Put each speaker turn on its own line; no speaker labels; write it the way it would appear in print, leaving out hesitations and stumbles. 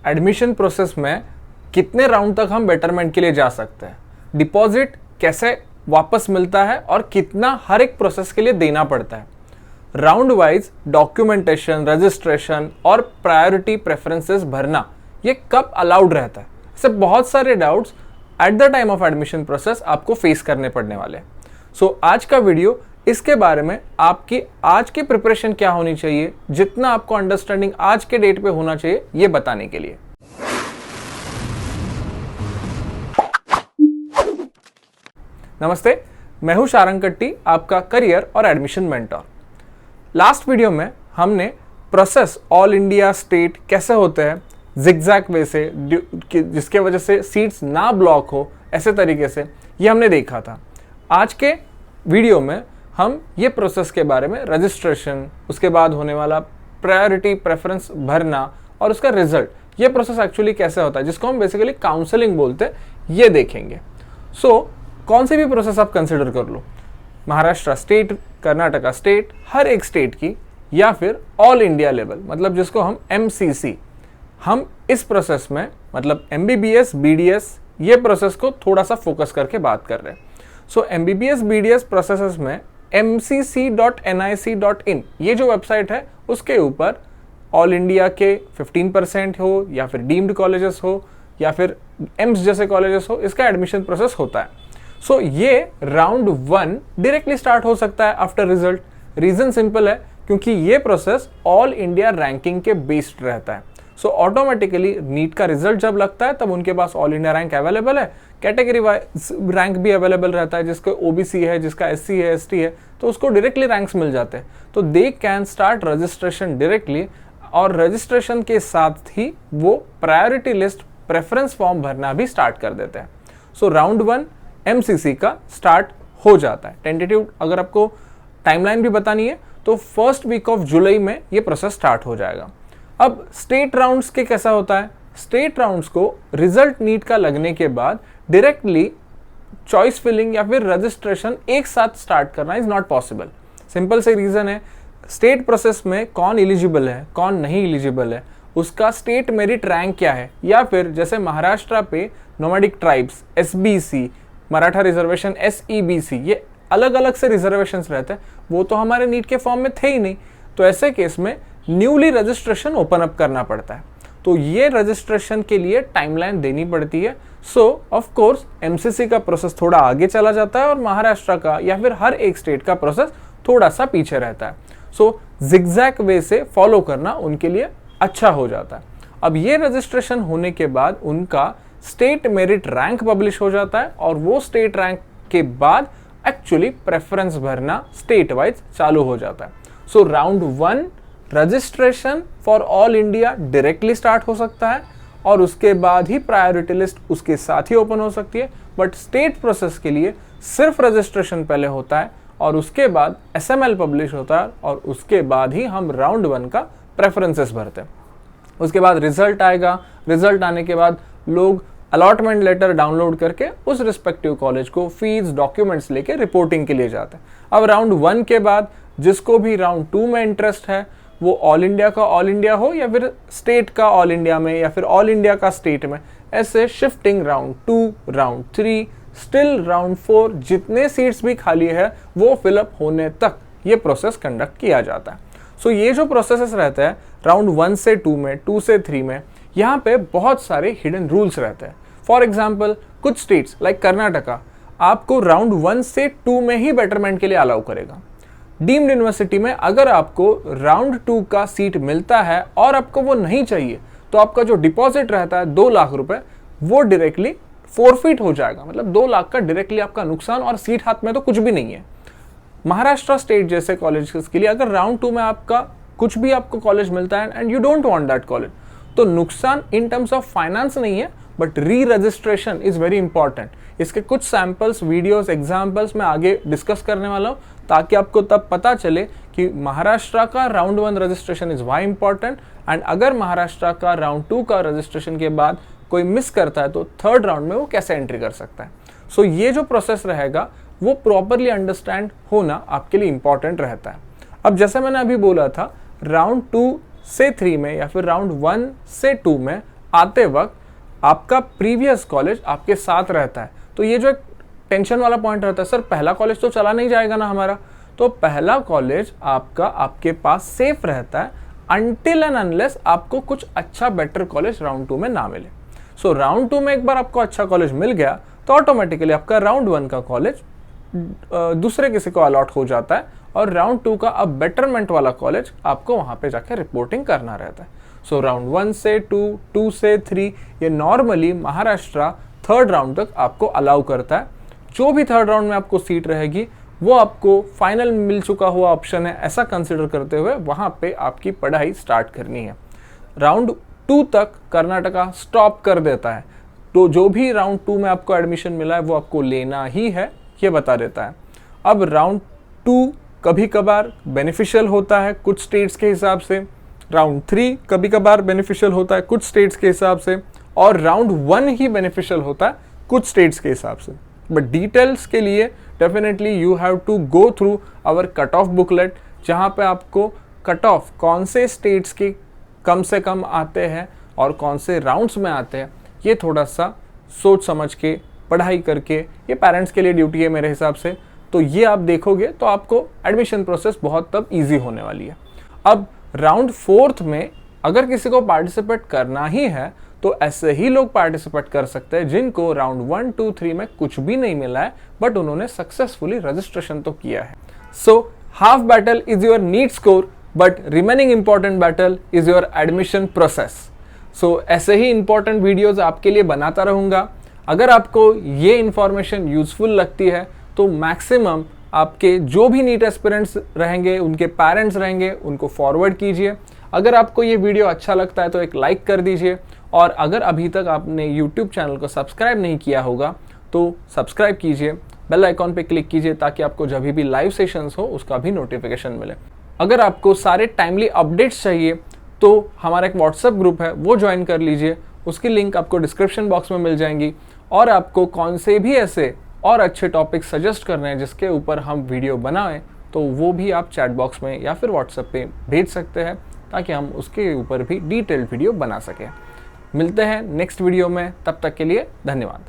Admission process में कितने round तक हम बेटरमेंट के लिए जा सकते हैं, डिपॉजिट कैसे वापस मिलता है और कितना हर एक प्रोसेस के लिए देना पड़ता है, राउंड वाइज डॉक्यूमेंटेशन, रजिस्ट्रेशन और प्रायोरिटी प्रेफरेंसेस भरना ये कब अलाउड रहता है, ऐसे बहुत सारे doubts at the time of admission process आपको फेस करने पड़ने वाले हैं। सो आज का वीडियो इसके बारे में आपकी आज की प्रिपरेशन क्या होनी चाहिए, जितना आपको अंडरस्टैंडिंग आज के डेट पे होना चाहिए, ये बताने के लिए। नमस्ते, मैं हूं शारंग कट्टी, आपका करियर और एडमिशन मेंटर। लास्ट वीडियो में हमने प्रोसेस ऑल इंडिया स्टेट कैसे होते हैं जिगजैग वे से, जिसके वजह से सीट्स ना ब्लॉक हो, ऐसे तरीके से ये हमने देखा था। आज के वीडियो में हम ये प्रोसेस के बारे में, रजिस्ट्रेशन, उसके बाद होने वाला प्रायोरिटी प्रेफरेंस भरना और उसका रिजल्ट, ये प्रोसेस एक्चुअली कैसे होता है, जिसको हम बेसिकली काउंसलिंग बोलते हैं, ये देखेंगे। कौन सी भी प्रोसेस आप कंसिडर कर लो, महाराष्ट्र स्टेट, कर्नाटका स्टेट, हर एक स्टेट की, या फिर ऑल इंडिया लेवल, मतलब जिसको हम MCC, हम इस प्रोसेस में मतलब MBBS BDS ये प्रोसेस को थोड़ा सा फोकस करके बात कर रहे हैं। MBBS BDS प्रोसेसेस में mcc.nic.in ये जो वेबसाइट है, उसके ऊपर ऑल इंडिया के 15% हो या फिर डीम्ड कॉलेजेस हो या फिर एम्स जैसे कॉलेजेस हो, इसका एडमिशन प्रोसेस होता है। ये राउंड 1 डायरेक्टली स्टार्ट हो सकता है आफ्टर रिजल्ट। रीजन सिंपल है, क्योंकि ये प्रोसेस ऑल इंडिया रैंकिंग के बेस्ड रहता है। ऑटोमेटिकली नीट का रिजल्ट जब लगता है तब उनके पास ऑल इंडिया रैंक अवेलेबल है, कैटेगरी वाइज रैंक भी अवेलेबल रहता है, जिसको OBC है, जिसका SC है, ST है, तो उसको डायरेक्टली रैंक्स मिल जाते हैं। तो they can start registration directly, और रजिस्ट्रेशन के साथ ही वो प्रायोरिटी लिस्ट प्रेफरेंस फॉर्म भरना भी स्टार्ट कर देते हैं। राउंड 1 MCC का स्टार्ट हो जाता है। टेंटेटिव अगर आपको टाइमलाइन भी बतानी है तो फर्स्ट वीक ऑफ जुलाई में ये प्रोसेस स्टार्ट हो जाएगा। अब स्टेट राउंड्स के कैसा होता है, स्टेट राउंड्स को रिजल्ट नीट का लगने के बाद डायरेक्टली चॉइस फिलिंग या फिर रजिस्ट्रेशन एक साथ स्टार्ट करना इज नॉट पॉसिबल। सिंपल से रीजन है, स्टेट प्रोसेस में कौन एलिजिबल है, कौन नहीं एलिजिबल है, उसका स्टेट मेरिट रैंक क्या है, या फिर जैसे महाराष्ट्र पे nomadic tribes SBC, Maratha reservation SEBC, ये अलग अलग से रिजर्वेशंस रहते हैं, वो तो हमारे नीट के फॉर्म में थे ही नहीं। तो ऐसे केस में न्यूली रजिस्ट्रेशन ओपन अप करना पड़ता है। तो ये रजिस्ट्रेशन के लिए टाइमलाइन देनी पड़ती है। ऑफ कोर्स MCC का प्रोसेस थोड़ा आगे चला जाता है और महाराष्ट्र का या फिर हर एक स्टेट का प्रोसेस थोड़ा सा पीछे रहता है। जिगजैग वे से फॉलो करना उनके लिए अच्छा हो जाता है। अब ये रजिस्ट्रेशन होने के बाद उनका स्टेट मेरिट रैंक पब्लिश हो जाता है, और वो स्टेट रैंक के बाद एक्चुअली प्रेफरेंस भरना स्टेट वाइज चालू हो जाता है। Round 1 registration for all India directly start हो सकता है, और उसके बाद ही प्रायोरिटी लिस्ट उसके साथ ही ओपन हो सकती है। बट स्टेट प्रोसेस के लिए सिर्फ रजिस्ट्रेशन पहले होता है, और उसके बाद SML पब्लिश होता है, और उसके बाद ही हम राउंड 1 का प्रेफरेंसेस भरते हैं। उसके बाद रिजल्ट आएगा। रिजल्ट आने के बाद लोग अलॉटमेंट लेटर डाउनलोड करके उस रिस्पेक्टिव कॉलेज को फीस, डॉक्यूमेंट्स लेके रिपोर्टिंग के लिए जाते हैं। अब राउंड 1 के बाद जिसको भी राउंड 2 में इंटरेस्ट है, वो ऑल इंडिया का ऑल इंडिया हो या फिर स्टेट का ऑल इंडिया में या फिर ऑल इंडिया का स्टेट में, ऐसे shifting round 2, round 3, still round 4, जितने सीट्स भी खाली है वो फिलअप होने तक ये प्रोसेस कंडक्ट किया जाता है। ये जो प्रोसेसेस रहते हैं राउंड 1 से 2 में, 2 से 3 में, यहाँ पे बहुत सारे हिडन रूल्स रहते हैं। फॉर एग्जाम्पल, कुछ स्टेट्स लाइक कर्नाटका आपको राउंड 1 से 2 में ही बेटरमेंट के लिए अलाउ करेगा। डीम्ड यूनिवर्सिटी में अगर आपको राउंड 2 का सीट मिलता है और आपको वो नहीं चाहिए, तो आपका जो डिपॉजिट रहता है 2 लाख रुपए, वो डायरेक्टली फोरफिट हो जाएगा। मतलब 2 लाख का डायरेक्टली आपका नुकसान, और सीट हाथ में तो कुछ भी नहीं है। महाराष्ट्र स्टेट जैसे कॉलेज के लिए अगर राउंड 2 में आपका कुछ भी आपको कॉलेज मिलता है and you don't want that college, तो नुकसान इन टर्म्स ऑफ फाइनेंस नहीं है, बट री रजिस्ट्रेशन इज वेरी इंपॉर्टेंट। इसके कुछ सैंपल्स, वीडियोस, एग्जांपल्स मैं आगे डिस्कस करने वाला हूँ, ताकि आपको तब पता चले कि महाराष्ट्र का round 1 registration is why important, and अगर महाराष्ट्र का राउंड 2 का रजिस्ट्रेशन के बाद कोई मिस करता है तो थर्ड राउंड में वो कैसे एंट्री कर सकता है। ये जो प्रोसेस रहेगा वो प्रॉपरली अंडरस्टैंड होना आपके लिए इंपॉर्टेंट रहता है। अब जैसे मैंने अभी बोला था, राउंड 2 से 3 में या फिर राउंड 1 से 2 में आते वक्त आपका प्रीवियस कॉलेज आपके साथ रहता है। तो ये जो एक टेंशन वाला पॉइंट रहता है, सर पहला कॉलेज तो चला नहीं जाएगा ना हमारा, तो पहला कॉलेज आपका आपके पास सेफ रहता है अनटिल एंड अनलेस आपको कुछ अच्छा बेटर कॉलेज राउंड 2 में ना मिले। सो राउंड 2 में एक बार आपको अच्छा कॉलेज मिल गया तो ऑटोमेटिकली आपका राउंड 1 का कॉलेज दूसरे किसी को अलॉट हो जाता है और राउंड 2 का अब बेटरमेंट वाला कॉलेज आपको वहां पे जाके रिपोर्टिंग करना रहता है। सो राउंड 1 से 2, 2 से 3, ये नॉर्मली महाराष्ट्र थर्ड राउंड तक आपको अलाउ करता है। जो भी थर्ड राउंड में आपको सीट रहेगी वो आपको फाइनल मिल चुका हुआ ऑप्शन है ऐसा कंसिडर करते हुए वहां पे आपकी पढ़ाई स्टार्ट करनी है। राउंड 2 तक कर्नाटका स्टॉप कर देता है, तो जो भी राउंड 2 में आपको एडमिशन मिला है वो आपको लेना ही है, ये बता देता है। अब राउंड 2 कभी कभार बेनिफिशियल होता है कुछ स्टेट्स के हिसाब से, राउंड 3 कभी कभार बेनिफिशियल होता है कुछ स्टेट्स के हिसाब से, और राउंड 1 ही बेनिफिशियल होता है कुछ स्टेट्स के हिसाब से। बट डिटेल्स के लिए definitely you have to go through our cut off booklet, जहाँ पे आपको कट ऑफ कौन से स्टेट्स के कम से कम आते हैं और कौन से राउंड्स में आते हैं, ये थोड़ा सा सोच समझ के पढ़ाई करके, ये पेरेंट्स के लिए ड्यूटी है मेरे हिसाब से, तो ये आप देखोगे तो आपको एडमिशन प्रोसेस बहुत तब ईजी होने वाली है। अब राउंड 4 में अगर किसी को पार्टिसिपेट करना ही है तो ऐसे ही लोग पार्टिसिपेट कर सकते हैं जिनको राउंड 1, 2, 3 में कुछ भी नहीं मिला है बट उन्होंने सक्सेसफुली रजिस्ट्रेशन तो किया है। So half battle is your NEET score but remaining important battle is your admission process. So ऐसे ही इंपॉर्टेंट वीडियोज आपके लिए बनाता रहूंगा। अगर आपको ये इंफॉर्मेशन यूजफुल लगती है तो मैक्सिमम आपके जो भी नीट एस्पिरेंट्स रहेंगे, उनके पेरेंट्स रहेंगे, उनको फॉरवर्ड कीजिए। अगर आपको ये वीडियो अच्छा लगता है तो एक लाइक कर दीजिए, और अगर अभी तक आपने यूट्यूब चैनल को सब्सक्राइब नहीं किया होगा तो सब्सक्राइब कीजिए, बेल आइकॉन पे क्लिक कीजिए ताकि आपको जब भी लाइव सेशंस हो उसका भी नोटिफिकेशन मिले। अगर आपको सारे टाइमली अपडेट्स चाहिए तो हमारा एक व्हाट्सएप ग्रुप है, वो ज्वाइन कर लीजिए, उसकी लिंक आपको डिस्क्रिप्शन बॉक्स में मिल जाएंगी। और आपको कौन से भी ऐसे और अच्छे टॉपिक सजेस्ट करने हैं जिसके ऊपर हम वीडियो बनाएं तो वो भी आप चैट बॉक्स में या फिर व्हाट्सएप पे भेज सकते हैं ताकि हम उसके ऊपर भी डिटेल्ड वीडियो बना सकें। मिलते हैं नेक्स्ट वीडियो में, तब तक के लिए धन्यवाद।